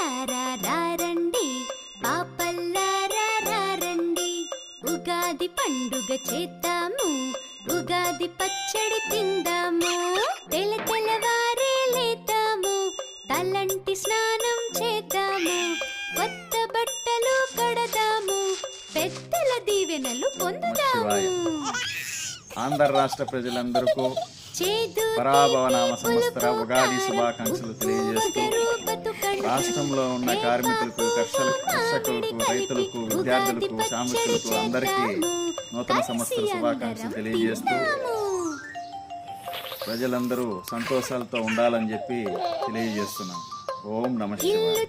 పిల్లలారా రారండి, పాపల్లారా రారండి, ఉగాది పండుగ చేద్దాము, ఉగాది పచ్చడి తిందాము. తెల్లవారే లేద్దాము, తలంటి స్నానం చేద్దాము, కొత్త బట్టలు కడదాము, పెద్దల దీవెనలు పొందుదాము. ఆంధ్ర రాష్ట్ర ప్రజలందరికీ పరాభవనామ సంవత్సర ఉగాది శుభాకాంక్షలు తెలియజేస్తూ రాష్ట్రంలో ఉన్న కార్మికులకు, కర్షకులకు, రైతులకు, విద్యార్థులకు, శ్రామికులకు అందరికీ నూతన సంవత్సర శుభాకాంక్షలు తెలియజేస్తూ ప్రజలందరూ సంతోషాలతో ఉండాలని చెప్పి తెలియజేస్తున్నాం. ఓం నమః శివాయ.